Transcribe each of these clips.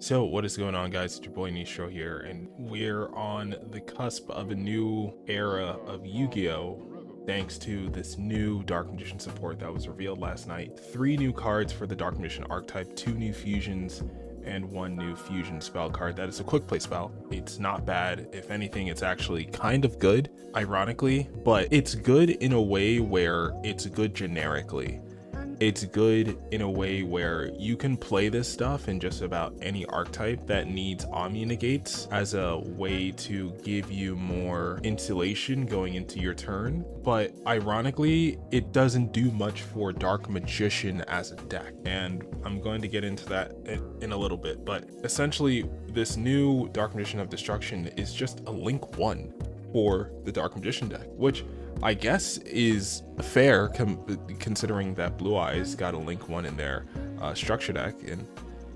So what is going on, guys? It's your boy Nistro here, and we're on the cusp of a new era of Yu-Gi-Oh! Thanks to this new Dark Magician support that was revealed last night. 3 new cards for the Dark Magician archetype, 2 new fusions, and 1 new fusion spell card that is a quick play spell. It's not bad. If anything, it's actually kind of good, ironically, but it's good in a way where it's good generically. It's good in a way where you can play this stuff in just about any archetype that needs Omni negates as a way to give you more insulation going into your turn. But ironically, it doesn't do much for Dark Magician as a deck. And I'm going to get into that in a little bit. But essentially, this new Dark Magician of Destruction is just a Link 1 for the Dark Magician deck, which I guess is fair considering that Blue Eyes got a Link 1 in their structure deck. And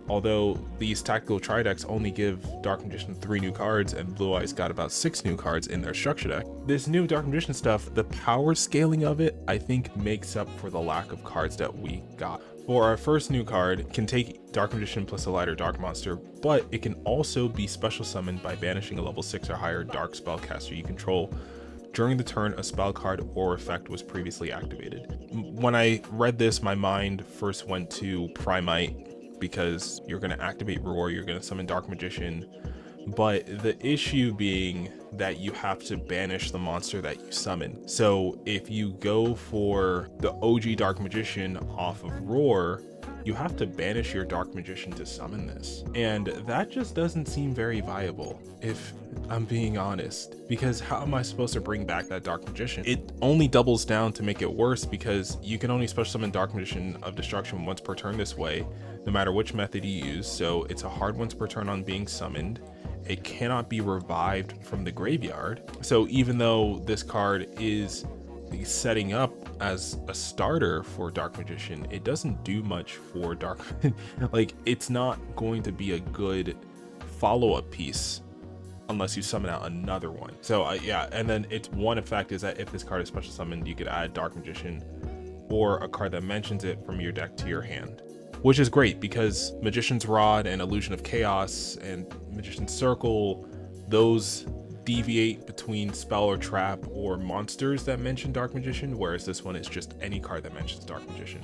although these tactical tri decks only give Dark Magician 3 new cards and Blue Eyes got about 6 new cards in their structure deck, this new Dark Magician stuff, the power scaling of it, I think makes up for the lack of cards that we got. For our first new card, it can take Dark Magician plus a lighter Dark Monster, but it can also be special summoned by banishing a level 6 or higher Dark Spellcaster you control during the turn a spell card or effect was previously activated. When I read this, my mind first went to Primite, because you're going to activate Roar, you're going to summon Dark Magician, but the issue being that you have to banish the monster that you summon. So if you go for the OG Dark Magician off of Roar, you have to banish your Dark Magician to summon this. And that just doesn't seem very viable, if I'm being honest, because how am I supposed to bring back that Dark Magician? It only doubles down to make it worse, because you can only special summon Dark Magician of Destruction once per turn this way, no matter which method you use. So it's a hard once per turn on being summoned. It cannot be revived from the graveyard. So even though this card is setting up as a starter for Dark Magician, it doesn't do much for Dark like, it's not going to be a good follow-up piece unless you summon out another one. So yeah, and then its one effect is that if this card is special summoned, you could add Dark Magician or a card that mentions it from your deck to your hand, which is great because Magician's Rod and Illusion of Chaos and Magician's Circle, those deviate between spell or trap or monsters that mention Dark Magician, whereas this one is just any card that mentions Dark Magician.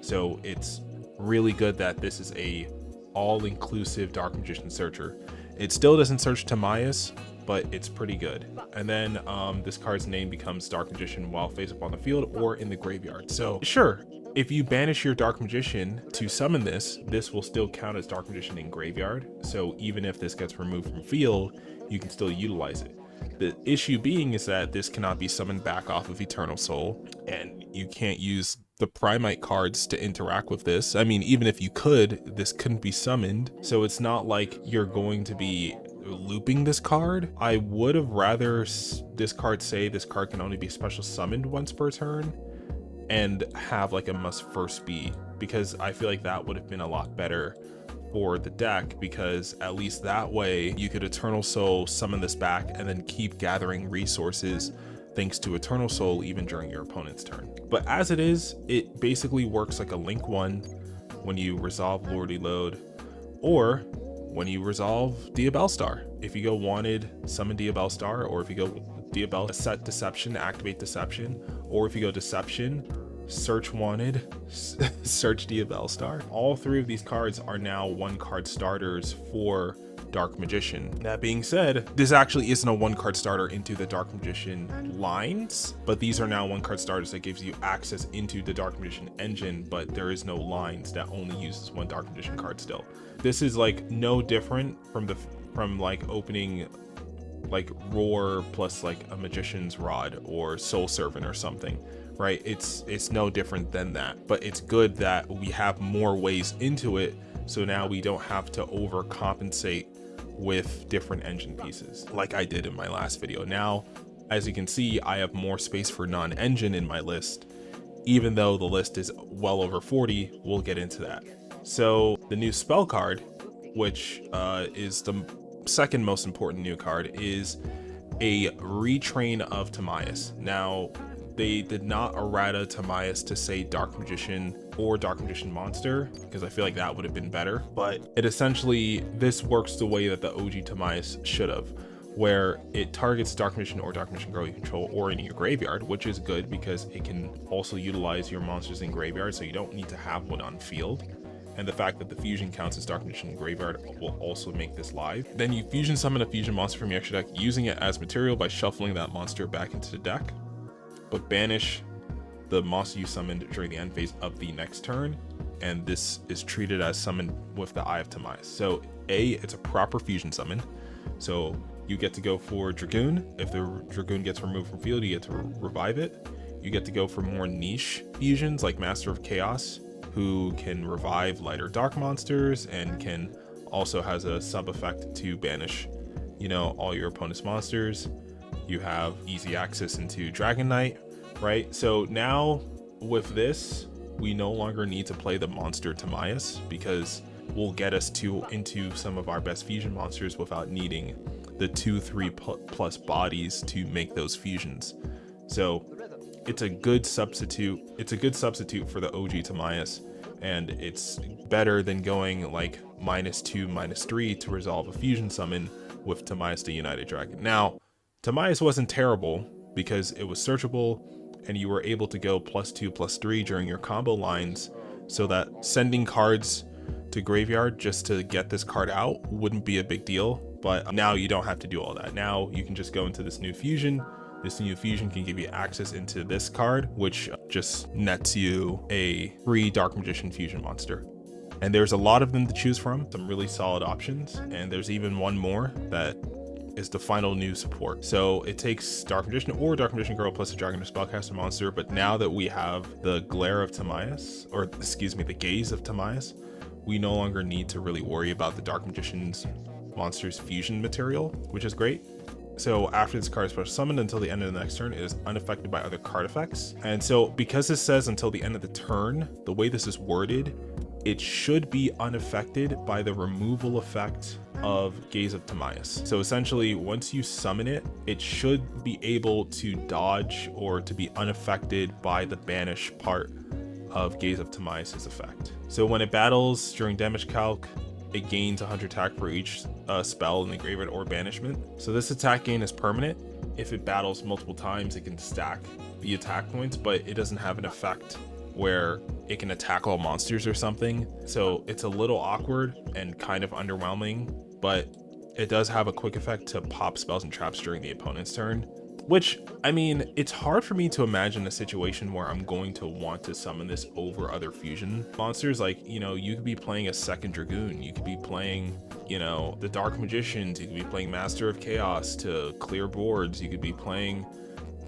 So it's really good that this is a all-inclusive Dark Magician searcher. It still doesn't search Timaeus, but it's pretty good. And then this card's name becomes Dark Magician while face up on the field or in the graveyard. So sure, if you banish your Dark Magician to summon this will still count as Dark Magician in graveyard. So even if this gets removed from field, you can still utilize it. The issue being is that this cannot be summoned back off of Eternal Soul, and you can't use the Primite cards to interact with this. I mean, even if you could, this couldn't be summoned. So it's not like you're going to be looping this card. I would have rather this card say this card can only be special summoned once per turn and have like a must first be, because I feel like that would have been a lot better for the deck, because at least that way you could Eternal Soul, summon this back, and then keep gathering resources thanks to Eternal Soul even during your opponent's turn. But as it is, it basically works like a Link 1 when you resolve Lordy Load, or when you resolve Diabellstar. If you go wanted, summon Diabellstar, or if you go Diabell, set Deception, activate Deception, or if you go Deception, search wanted, search Diabellstar. All 3 of these cards are now 1-card starters for Dark Magician. That being said, this actually isn't a 1-card starter into the Dark Magician lines, but these are now 1-card starters that gives you access into the Dark Magician engine, but there is no lines that only uses 1 Dark Magician card still. This is like no different from like opening like Roar plus like a Magician's Rod or Soul Servant or something, right? It's no different than that, but it's good that we have more ways into it, so now we don't have to overcompensate with different engine pieces like I did in my last video. Now, as you can see, I have more space for non-engine in my list, even though the list is well over 40. We'll get into that. So the new spell card, which is the second most important new card, is a retrain of Timaeus. Now, they did not errata Timaeus to say Dark Magician or Dark Magician monster, because I feel like that would have been better. But it essentially, this works the way that the OG Tamias should have, where it targets Dark Magician or Dark Magician girl you control or in your graveyard, which is good because it can also utilize your monsters in graveyard, so you don't need to have one on field. And the fact that the fusion counts as Dark Magician graveyard will also make this live. Then you fusion summon a fusion monster from your extra deck using it as material by shuffling that monster back into the deck, but banish the monster you summoned during the end phase of the next turn, and this is treated as summoned with the Eye of Tamias. So it's a proper fusion summon, so you get to go for Dragoon. If the Dragoon gets removed from field, you get to revive it. You get to go for more niche fusions like Master of Chaos, who can revive light or dark monsters and can also has a sub effect to banish, you know, all your opponent's monsters. You have easy access into Dragon Knight, right? So now with this, we no longer need to play the monster Tamias, because we'll get us into some of our best fusion monsters without needing the 2-3+ bodies to make those fusions. So it's a good substitute. It's a good substitute for the OG Tamias, and it's better than going like -2, -3 to resolve a fusion summon with Tamias the United Dragon. Now, Tamias wasn't terrible because it was searchable, and you were able to go +2, +3 during your combo lines, so that sending cards to graveyard just to get this card out wouldn't be a big deal. But now you don't have to do all that. Now you can just go into this new fusion. This new fusion can give you access into this card, which just nets you a free Dark Magician fusion monster. And there's a lot of them to choose from, some really solid options. And there's even one more that is the final new support. So it takes Dark Magician or Dark Magician girl plus a Dragon or Spellcaster monster. But now that we have the Glare of Tamias, or excuse me, the Gaze of Tamias, we no longer need to really worry about the Dark Magician's monster's fusion material, which is great. So after this card is special summoned until the end of the next turn, it is unaffected by other card effects. And so because this says until the end of the turn, the way this is worded, it should be unaffected by the removal effect of Gaze of Tamias. So essentially, once you summon it, it should be able to dodge or to be unaffected by the banish part of Gaze of Tamias' effect. So when it battles during damage calc, it gains 100 attack for each spell in the graveyard or banishment. So this attack gain is permanent. If it battles multiple times, it can stack the attack points, but it doesn't have an effect where it can attack all monsters or something. So it's a little awkward and kind of underwhelming, but it does have a quick effect to pop spells and traps during the opponent's turn. Which, I mean, it's hard for me to imagine a situation where I'm going to want to summon this over other fusion monsters. Like, you know, you could be playing a second Dragoon, you could be playing, you know, the Dark Magicians, you could be playing Master of Chaos to clear boards, you could be playing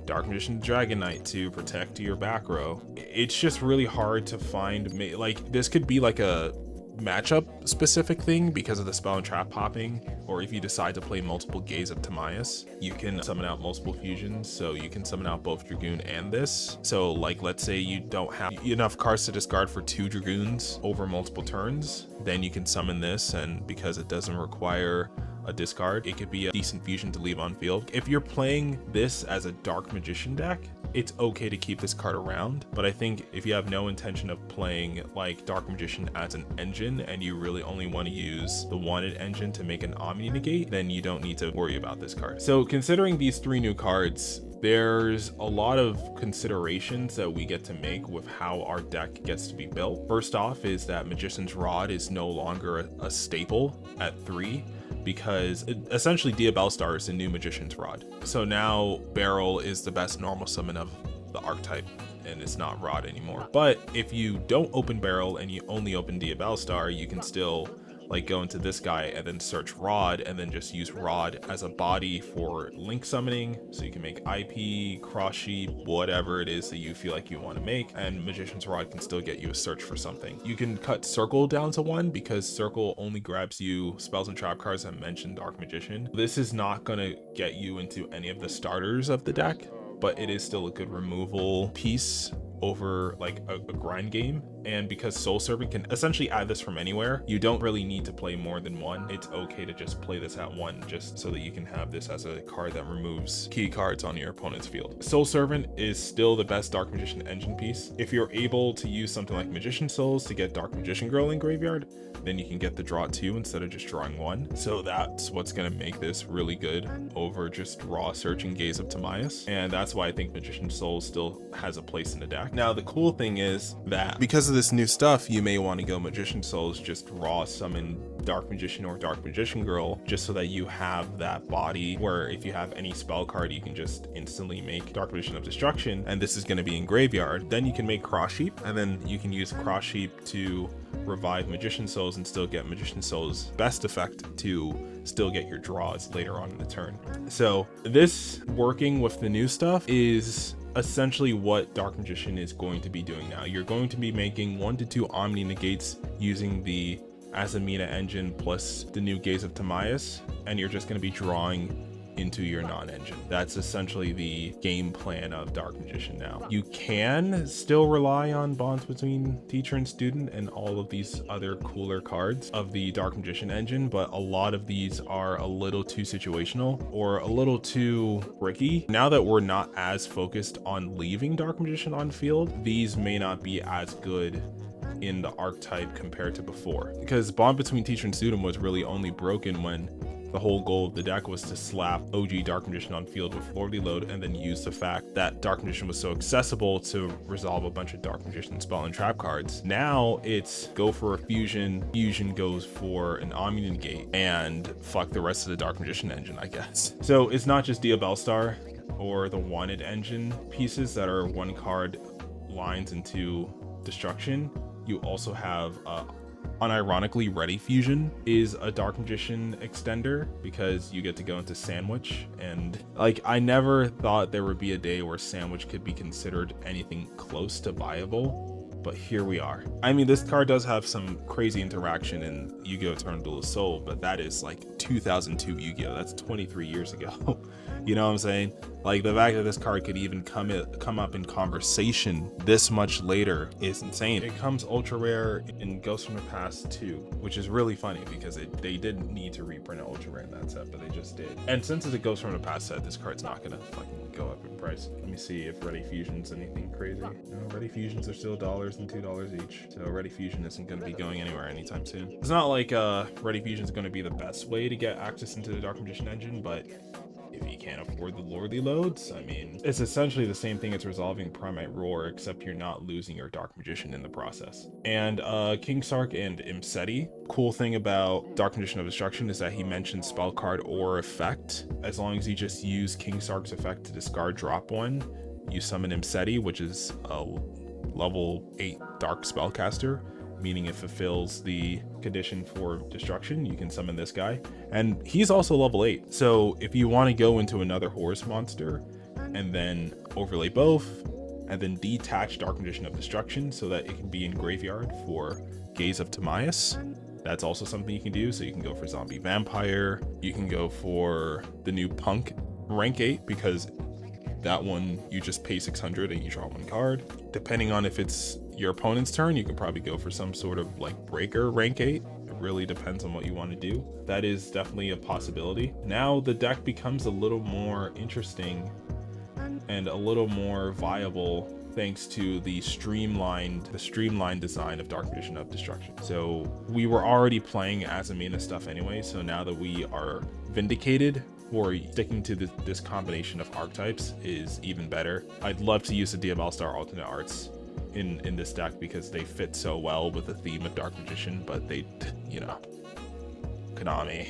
Dark Magician Dragon Knight to protect your back row. It's just really hard to find, like, this could be like a matchup specific thing because of the spell and trap popping, or if you decide to play multiple Gaze of Tamias, you can summon out multiple fusions, so you can summon out both Dragoon and this. So like, let's say you don't have enough cards to discard for 2 Dragoons over multiple turns, then you can summon this, and because it doesn't require a discard, it could be a decent fusion to leave on field. If you're playing this as a Dark Magician deck, it's okay to keep this card around, but I think if you have no intention of playing like Dark Magician as an engine and you really only want to use the wanted engine to make an Omni Negate, then you don't need to worry about this card. So considering these 3 new cards, there's a lot of considerations that we get to make with how our deck gets to be built. First off is that Magician's Rod is no longer a staple at 3, because essentially Diabellstar is the new Magician's Rod. So now Barrel is the best normal summon of the archetype, and it's not Rod anymore. But if you don't open Barrel and you only open Diabellstar, you can still like go into this guy and then search Rod, and then just use Rod as a body for link summoning. So you can make IP, Cross Sheep, whatever it is that you feel like you want to make, and Magician's Rod can still get you a search for something. You can cut Circle down to 1 because Circle only grabs you spells and trap cards that mention Dark Magician. This is not going to get you into any of the starters of the deck, but it is still a good removal piece over like a grind game. And because Soul Servant can essentially add this from anywhere, you don't really need to play more than one. It's okay to just play this at one, just so that you can have this as a card that removes key cards on your opponent's field. Soul Servant is still the best Dark Magician engine piece. If you're able to use something like Magician Souls to get Dark Magician Girl in graveyard, then you can get the draw 2 instead of just drawing 1. So that's what's gonna make this really good over just raw searching Gaze of Timaeus. And that's why I think Magician Souls still has a place in the deck. Now, the cool thing is that because of this new stuff, you may want to go Magician Souls, just raw summon Dark Magician or Dark Magician Girl, just so that you have that body where if you have any spell card, you can just instantly make Dark Magician of Destruction, and this is going to be in graveyard. Then you can make Cross Sheep, and then you can use Cross Sheep to revive Magician Souls and still get Magician Souls best effect to still get your draws later on in the turn. So this working with the new stuff is essentially what Dark Magician is going to be doing now. You're going to be making 1 to 2 Omni Negates using the Azamina engine plus the new Gaze of Timaeus, and you're just going to be drawing into your non-engine. That's essentially the game plan of Dark Magician now. You can still rely on bonds between teacher and student and all of these other cooler cards of the Dark Magician engine, but a lot of these are a little too situational or a little too tricky. Now that we're not as focused on leaving Dark Magician on field, these may not be as good in the archetype compared to before, because bond between teacher and student was really only broken when the whole goal of the deck was to slap OG Dark Magician on field with Lordly Load, and then use the fact that Dark Magician was so accessible to resolve a bunch of Dark Magician spell and trap cards. Now it's go for a fusion, fusion goes for an Omni Negate, and fuck the rest of the Dark Magician engine, I guess. So it's not just Diabellstar or the Wanted engine pieces that are 1 card lines into destruction. You also have unironically, Ready Fusion is a Dark Magician extender because you get to go into Sandwich, and like I never thought there would be a day where Sandwich could be considered anything close to viable, but here we are. I mean, this card does have some crazy interaction in Yu-Gi-Oh! Eternal Duel of Soul, but that is like 2002 Yu-Gi-Oh! That's 23 years ago. You know what I'm saying? Like, the fact that this card could even come up in conversation this much later is insane. It comes ultra rare in Ghost from the Past 2, which is really funny because they didn't need to reprint an ultra rare in that set, but they just did. And since it's a Ghost from the Past set, this card's not gonna fucking go up in price. Let me see if Ready Fusion's anything crazy. No, Ready Fusions are still $1 and $2 each. So Ready Fusion isn't gonna be going anywhere anytime soon. It's not like Ready Fusion's gonna be the best way to get access into the Dark Magician engine, but if you can't afford the Lordly Loads, I mean, it's essentially the same thing as resolving Primate Roar, except you're not losing your Dark Magician in the process. And King Sark and Imseti. Cool thing about Dark Magician of Destruction is that he mentions spell card or effect. As long as you just use King Sark's effect to discard drop 1, you summon Imseti, which is a level 8 Dark Spellcaster, meaning it fulfills the condition for destruction. You can summon this guy, and he's also level 8. So if you want to go into another horse monster and then overlay both and then detach Dark Magician of Destruction so that it can be in graveyard for Gaze of Timaeus, that's also something you can do. So you can go for Zombie Vampire, you can go for the new Punk rank 8, because that one you just pay 600 and you draw 1 card. Depending on if it's your opponent's turn, you can probably go for some sort of like Breaker rank 8. It really depends on what you want to do. That is definitely a possibility. Now the deck becomes a little more interesting and a little more viable thanks to the streamlined design of Dark Magician of Destruction. So we were already playing Azamina stuff anyway, so now that we are vindicated, or sticking to this combination of archetypes is even better. I'd love to use the Diabellstar alternate arts in this deck because they fit so well with the theme of Dark Magician, but they, you know, Konami.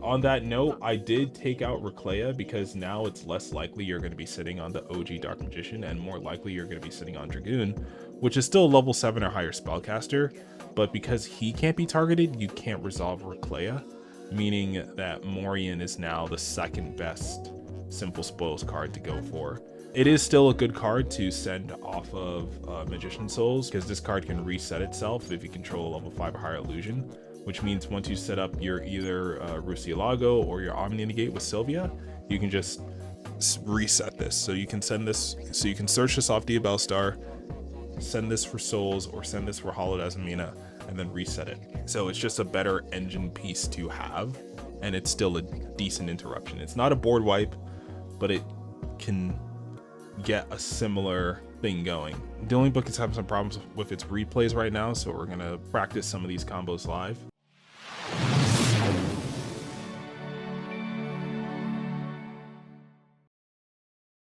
On that note, I did take out Reclea because now it's less likely you're going to be sitting on the OG Dark Magician and more likely you're going to be sitting on Dragoon, which is still level 7 or higher spellcaster, but because he can't be targeted, you can't resolve Reclea, meaning that Morian is now the second best Simple Spoils card to go for. It is still a good card to send off of Magician Souls, because this card can reset itself if you control a level 5 or higher illusion, which means once you set up your either Rusialago or your Omni Negate with Sylvia, you can just reset this. So you can send this, so you can search this off Diabellstar, send this for souls, or send this for Hollowed Azamina, and then reset it. So it's just a better engine piece to have, and it's still a decent interruption. It's not a board wipe, but it can get a similar thing going. Dealing Book is having some problems with its replays right now, so we're gonna practice some of these combos live.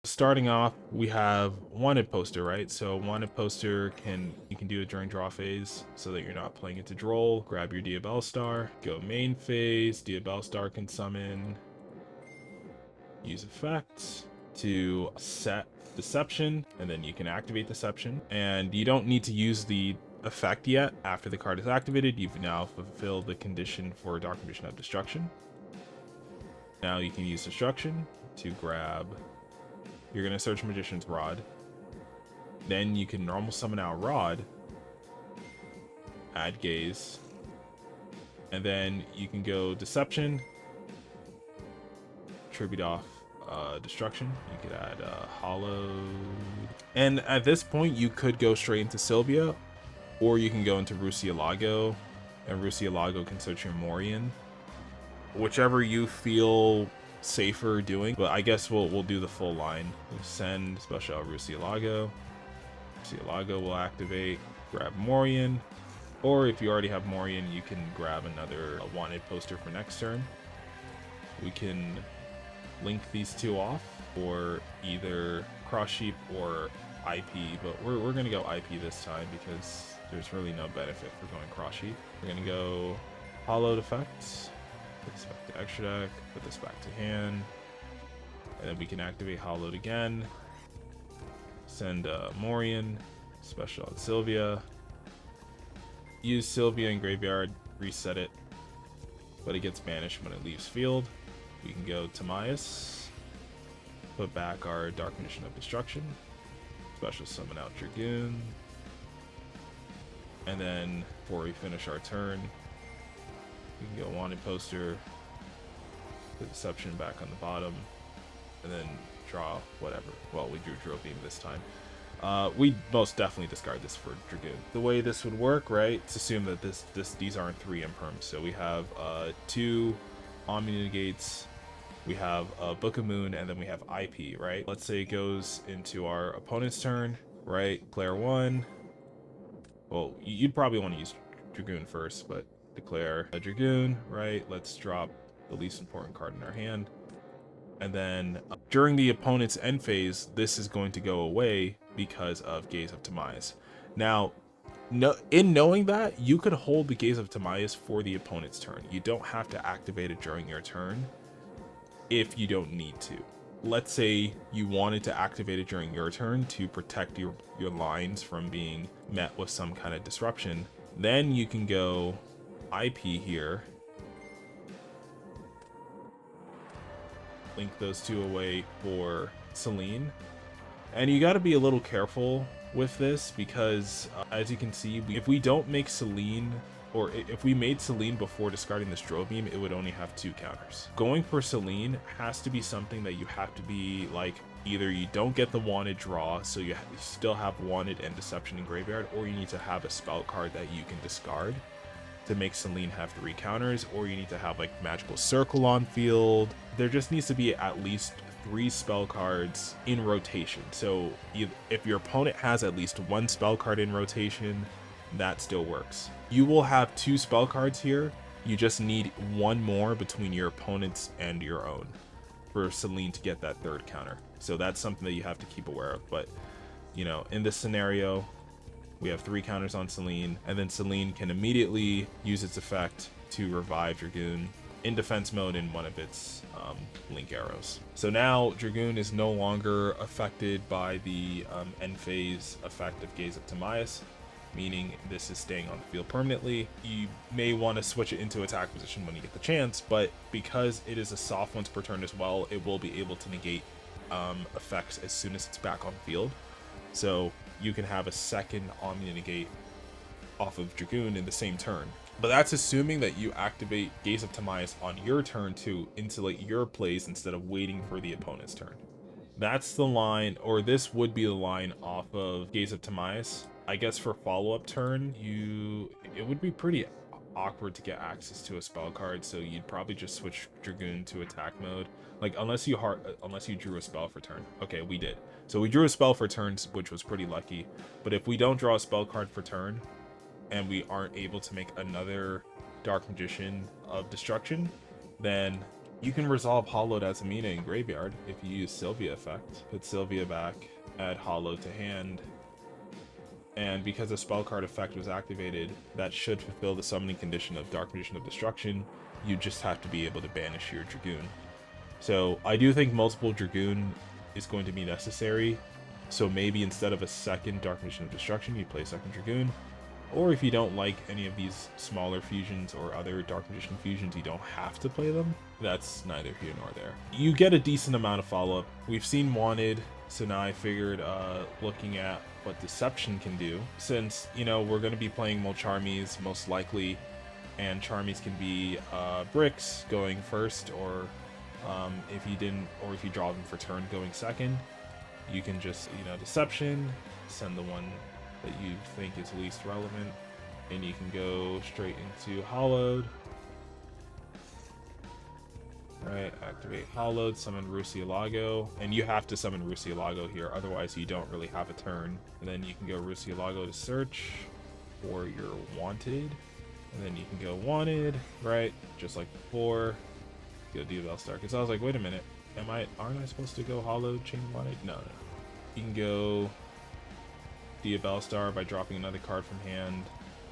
Starting off, we have Wanted Poster, right? So Wanted Poster you can do it during draw phase so that you're not playing into Droll. Grab your Diabellstar, go main phase, Diabellstar can summon, use effects to set Deception, and then you can activate Deception. And you don't need to use the effect yet. After the card is activated, you've now fulfilled the condition for Dark Magician of Destruction. Now you can use Destruction to grab, you're going to search Magician's Rod. Then you can normal summon out Rod, add Gaze, and then you can go Deception, tribute off Destruction. You could add Hollowed. And at this point, you could go straight into Sylvia, or you can go into Rusialago, and Rusialago can search your Morian. Whichever you feel safer doing, but I guess we'll do the full line. We'll send special out Rusialago. Rusialago will activate, grab Morian, or if you already have Morian, you can grab another Wanted Poster for next turn. We can link these two off for either Cross Sheep or IP, but we're gonna go IP this time because there's really no benefit for going Cross Sheep. We're gonna go Hollowed Effects. Put this back to extra deck, put this back to hand, and then we can activate Hollowed again, send Morian, special on Sylvia, use Sylvia in graveyard, reset it, but it gets banished when it leaves field. We can go Timaeus, put back our Dark Magician of Destruction, special summon out Dragoon, and then before we finish our turn, we can go Wanted Poster, the Deception back on the bottom, and then draw whatever. Well, we drew Drill Beam this time. We most definitely discard this for Dragoon. The way this would work, right? Let's assume that these aren't 3 imperms. So we have 2 Omni Negates, we have Book of Moon, and then we have IP, right? Let's say it goes into our opponent's turn, right? Declare 1. Well, you'd probably want to use Dragoon first, but declare a Dragoon, right? Let's drop the least important card in our hand. And then during the opponent's end phase, this is going to go away because of Gaze of Timaeus. Now, in knowing that, you could hold the Gaze of Timaeus for the opponent's turn. You don't have to activate it during your turn if you don't need to. Let's say you wanted to activate it during your turn to protect your lines from being met with some kind of disruption. Then you can go IP here, link those 2 away for Selene, and you got to be a little careful with this because as you can see, if we don't make Selene, or if we made Selene before discarding this Drill Beam, it would only have 2 counters. Going for Selene has to be something that you have to be like, either you don't get the wanted draw, so you still have Wanted and Deception in graveyard, or you need to have a spell card that you can discard to make Selene have 3 counters, or you need to have like Magical Circle on field. There just needs to be at least 3 spell cards in rotation. So if your opponent has at least 1 spell card in rotation, that still works. You will have 2 spell cards here. You just need 1 more between your opponent's and your own for Selene to get that 3rd counter. So that's something that you have to keep aware of. But, you know, in this scenario, we have 3 counters on Selene, and then Selene can immediately use its effect to revive Dragoon in defense mode in one of its link arrows. So now Dragoon is no longer affected by the end phase effect of Gaze of Timaeus, meaning this is staying on the field permanently. You may want to switch it into attack position when you get the chance, but because it is a soft once per turn as well, it will be able to negate effects as soon as it's back on field. So you can have a second Omni Negate off of Dragoon in the same turn. But that's assuming that you activate Gaze of Timaeus on your turn to insulate your plays instead of waiting for the opponent's turn. That's the line, or this would be the line off of Gaze of Timaeus. I guess for follow-up turn, it would be pretty awkward to get access to a spell card, so you'd probably just switch Dragoon to attack mode. Like, unless you drew a spell for turn. Okay, we did. So we drew a spell for turns, which was pretty lucky. But if we don't draw a spell card for turn, and we aren't able to make another Dark Magician of Destruction, then you can resolve Hollowed Azamina in Graveyard if you use Sylvia effect. Put Sylvia back, add Hollow to hand, and because the spell card effect was activated, that should fulfill the summoning condition of Dark Magician of Destruction. You just have to be able to banish your Dragoon. So I do think multiple Dragoon is going to be necessary. So maybe instead of a second Dark Magician of Destruction, you play second Dragoon. Or if you don't like any of these smaller fusions or other Dark Magician fusions, you don't have to play them. That's neither here nor there. You get a decent amount of follow-up. We've seen Wanted, so now I figured looking at what Deception can do, since, you know, we're going to be playing Mulcharmies most likely, and Charmies can be bricks going first, or if you draw them for turn going second, you can just, you know, Deception, send the one that you think is least relevant, and you can go straight into Hollowed. Right, activate Hollowed, summon Rusialago, and you have to summon Rusialago here, otherwise you don't really have a turn. And then you can go Rusialago to search for your Wanted, and then you can go Wanted, right, just like before. Go Diabellstar, because I was like, wait a minute, aren't I supposed to go Hollowed, chain Wanted? No. You can go Diabellstar by dropping another card from hand.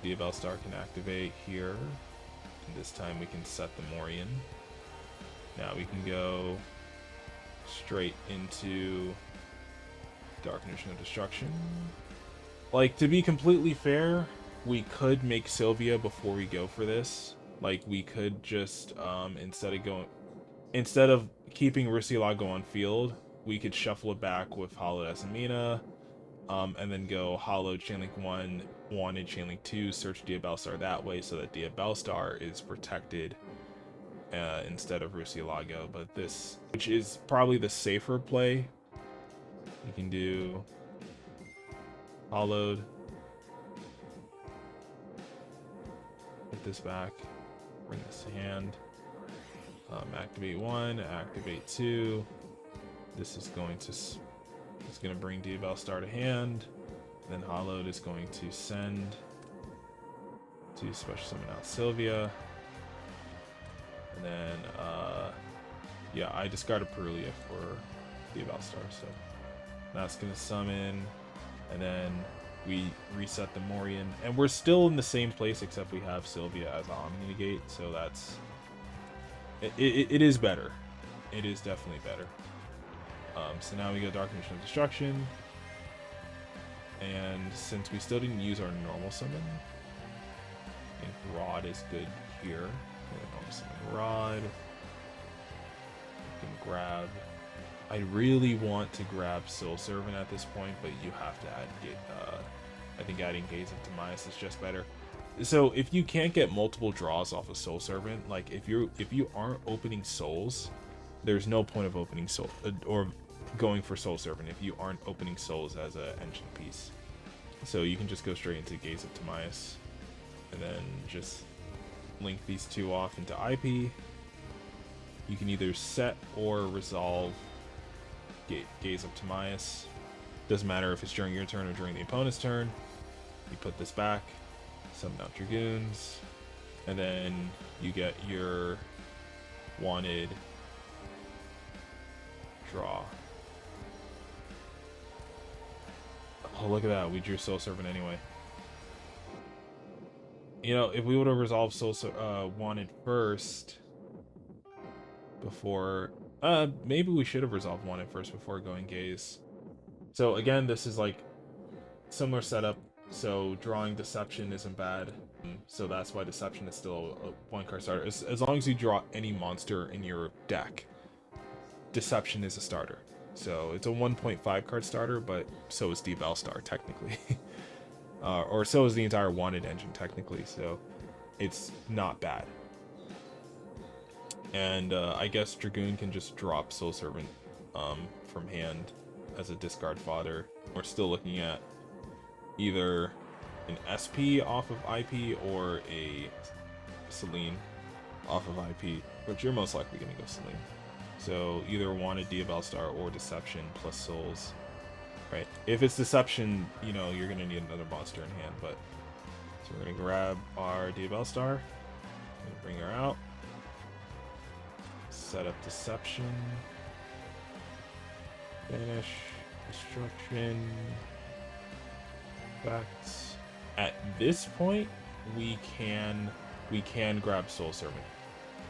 Diabellstar can activate here, and this time we can set the Morian. Now we can go straight into Dark Magician of Destruction. Like, to be completely fair, we could make Sylvia before we go for this. Like, we could just, instead of keeping Rusialago on field, we could shuffle it back with Hollowed Azamina, and then go Hollowed Chainlink 1, Wanted Chainlink 2, search Diabellstar that way, so that Diabellstar is protected instead of Rusialago. But this, which is probably the safer play, you can do Hollowed, put this back, bring this to hand, activate 1, activate 2. This is going to bring Diabellstar to hand. Then Hollowed is going to send to special summon out Sylvia. And then, yeah, I discarded Perulia for Diabellstar, so that's going to summon. And then we reset the Morian. And we're still in the same place, except we have Sylvia as Omni Negate, so that's... It is better. It is definitely better. So now we go Dark Magician of Destruction, and since we still didn't use our normal summon, I think Rod is good here. Normal summon Rod. We can grab. I really want to grab Soul Servant at this point, but you have to add. I think adding Gaze of Timaeus is just better. So if you can't get multiple draws off of Soul Servant, like if you aren't opening souls, there's no point of opening soul or going for Soul Servant if you aren't opening souls as an engine piece. So you can just go straight into Gaze of Timaeus, and then just link these two off into IP. You can either set or resolve Gaze of Timaeus. Doesn't matter if it's during your turn or during the opponent's turn. You put this back, summon out Dragoons, and then you get your Wanted draw. Oh, look at that. We drew Soul Servant anyway. You know, if we would have resolved Wanted first before... maybe we should have resolved Wanted first before going Gaze. So again, this is like similar setup. So drawing Deception isn't bad. So that's why Deception is still a one-card starter. As long as you draw any monster in your deck, Deception is a starter. So it's a 1.5 card starter, but so is Diabellstar technically. Or so is the entire Wanted engine technically, so it's not bad. And I guess Dragoon can just drop Soul Servant from hand as a discard fodder. We're still looking at either an SP off of IP or a Celine off of IP, but you're most likely going to go Celine. So either Wanted Diabell Star or Deception plus Souls, right? If it's Deception, you know, you're going to need another monster in hand, but so we're going to grab our Diabell Star, bring her out, set up Deception, Banish, Destruction, effects. At this point, we can grab Soul Servant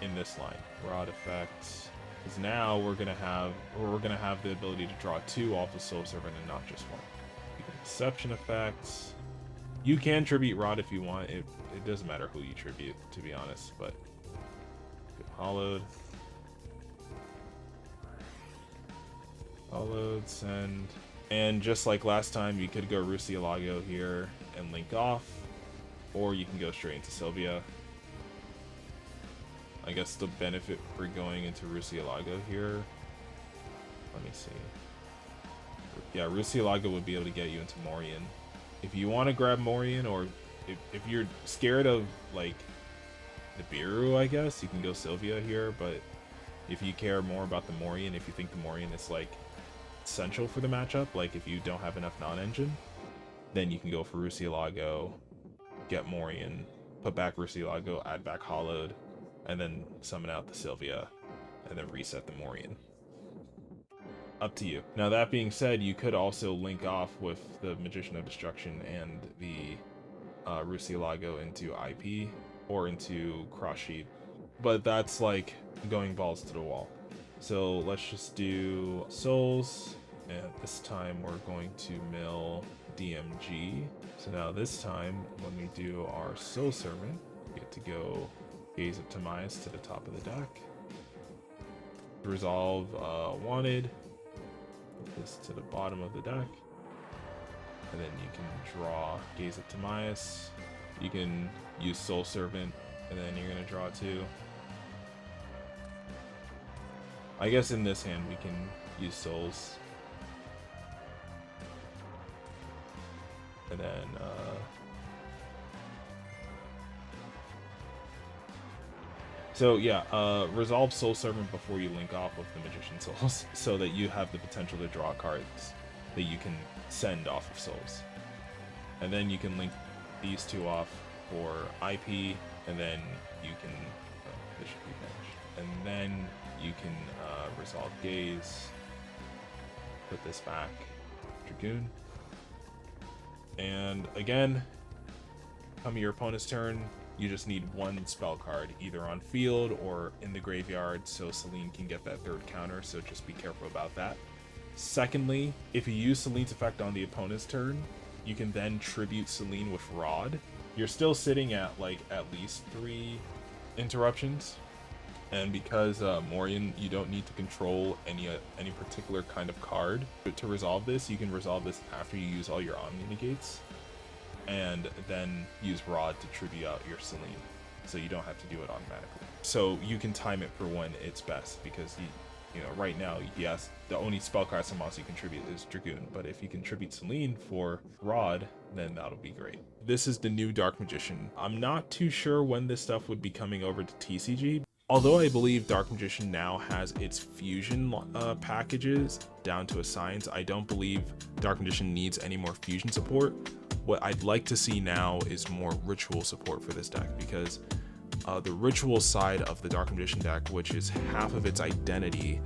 in this line. Rod effects. Because now we're gonna have the ability to draw 2 off of Soul Servant and not just 1. Deception effects. You can tribute Rod if you want. It doesn't matter who you tribute, to be honest, but hollowed. Hollowed, send. And just like last time, you could go Rusialago here and link off, or you can go straight into Sylvia. I guess the benefit for going into Rusialago here, let me see. Yeah, Rusialago would be able to get you into Morian. If you want to grab Morian, or if you're scared of like the Biru, I guess you can go Sylvia here. But if you care more about the Morian, if you think the Morian is like essential for the matchup, like if you don't have enough non-engine, then you can go for Rusialago, get Morian, put back Rusialago, add back Hollowed, and then summon out the Sylvia, and then reset the Morian. Up to you. Now that being said, you could also link off with the Magician of Destruction and the Rusialago into IP or into Cross Sheet, but that's like going balls to the wall. So let's just do Souls, and this time we're going to mill DMG. So now this time, when we do our Soul Servant, we get to go Gaze of Timaeus to the top of the deck. Resolve Wanted. Put this to the bottom of the deck. And then you can draw Gaze of Timaeus. You can use Soul Servant, and then you're going to draw 2. I guess in this hand we can use Souls. And then so yeah, resolve Soul Servant before you link off with the Magician Souls, so that you have the potential to draw cards that you can send off of Souls. And then you can link these 2 off for IP, and then you can this should be finished. And then you can resolve Gaze, put this back, Dragoon. And again, come your opponent's turn, you just need 1 spell card, either on field or in the graveyard, so Celine can get that 3rd counter, so just be careful about that. Secondly, if you use Celine's effect on the opponent's turn, you can then tribute Celine with Rod. You're still sitting at like at least 3 interruptions, and because Morian, you don't need to control any particular kind of card to resolve this. You can resolve this after you use all your Omni Negates, and then use Rod to tribute out your Celine, so you don't have to do it automatically. So you can time it for when it's best, because you know, right now, yes, the only spellcard summons you can tribute is Dragoon, but if you can tribute Celine for Rod, then that'll be great. This is the new Dark Magician. I'm not too sure when this stuff would be coming over to TCG. Although I believe Dark Magician now has its fusion packages down to a science, I don't believe Dark Magician needs any more fusion support. What I'd like to see now is more ritual support for this deck, because the ritual side of the Dark Magician deck, which is half of its identity,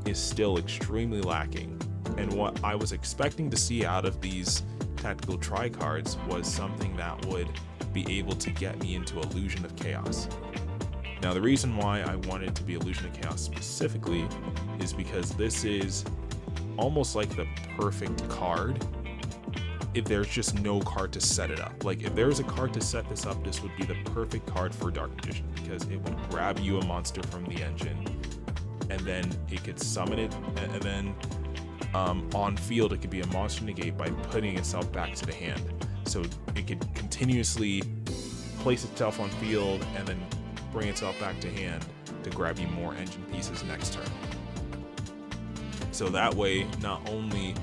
is still extremely lacking. And what I was expecting to see out of these tactical tri cards was something that would be able to get me into Illusion of Chaos. Now, the reason why I wanted it to be Illusion of Chaos specifically is because this is almost like the perfect card if there's just no card to set it up. Like, if there's a card to set this up, this would be the perfect card for Dark Magician, because it would grab you a monster from the engine, and then it could summon it, and then on field it could be a monster negate by putting itself back to the hand. So it could continuously place itself on field and then bring itself back to hand to grab you more engine pieces next turn. So that way, not only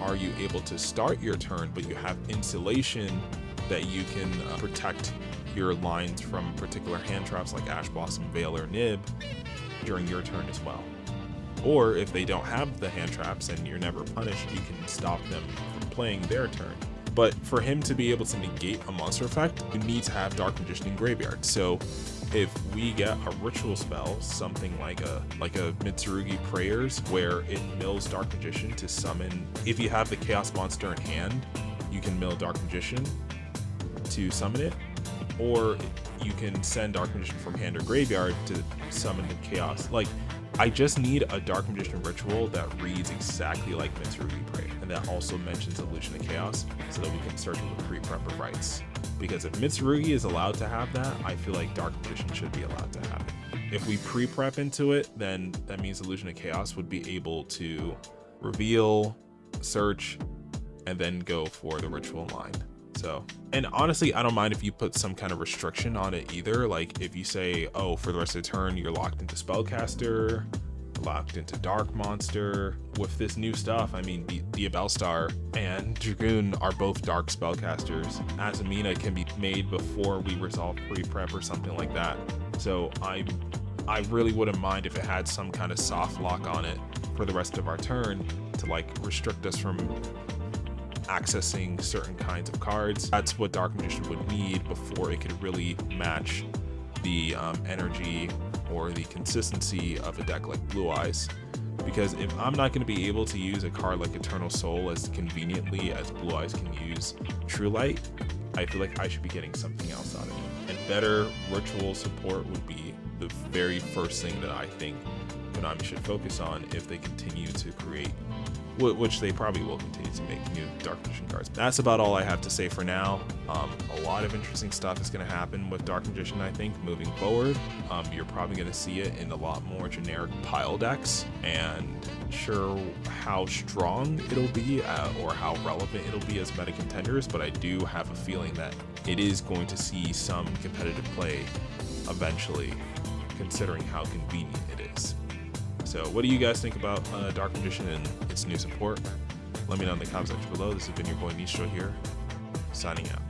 are you able to start your turn, but you have insulation that you can protect your lines from particular hand traps like Ash Blossom, Veil, or Nib during your turn as well. Or if they don't have the hand traps and you're never punished, you can stop them from playing their turn. But for him to be able to negate a monster effect, you need to have Dark Magician in graveyard. So if we get a ritual spell, something like a Mitsurugi Prayers, where it mills Dark Magician to summon, if you have the Chaos Monster in hand, you can mill Dark Magician to summon it, or you can send Dark Magician from hand or graveyard to summon the Chaos. Like, I just need a Dark Magician ritual that reads exactly like Mitsurugi Prayer, and that also mentions Illusion of Chaos, so that we can search it with pre-prep of rights. Because if Mitsurugi is allowed to have that, I feel like Dark Magician should be allowed to have it. If we pre-prep into it, then that means Illusion of Chaos would be able to reveal, search, and then go for the ritual line. So, and honestly, I don't mind if you put some kind of restriction on it either. Like if you say, oh, for the rest of the turn, you're locked into Spellcaster, locked into Dark Monster. With this new stuff, I mean, the Belstar and Dragoon are both Dark Spellcasters. Azamina can be made before we resolve pre-prep or something like that. So I really wouldn't mind if it had some kind of soft lock on it for the rest of our turn to like restrict us from accessing certain kinds of cards. That's what Dark Magician would need before it could really match the energy or the consistency of a deck like Blue Eyes. Because if I'm not going to be able to use a card like Eternal Soul as conveniently as Blue Eyes can use True Light, I feel like I should be getting something else out of it. And better ritual support would be the very first thing that I think Konami should focus on if they continue to create, which they probably will continue to make, new Dark Magician cards. That's about all I have to say for now. A lot of interesting stuff is going to happen with Dark Magician, I think, moving forward. You're probably going to see it in a lot more generic pile decks, and sure how strong it'll be or how relevant it'll be as meta contenders, but I do have a feeling that it is going to see some competitive play eventually, considering how convenient it is. So what do you guys think about Dark Magician and its new support? Let me know in the comment section below. This has been your boy Nistro here, signing out.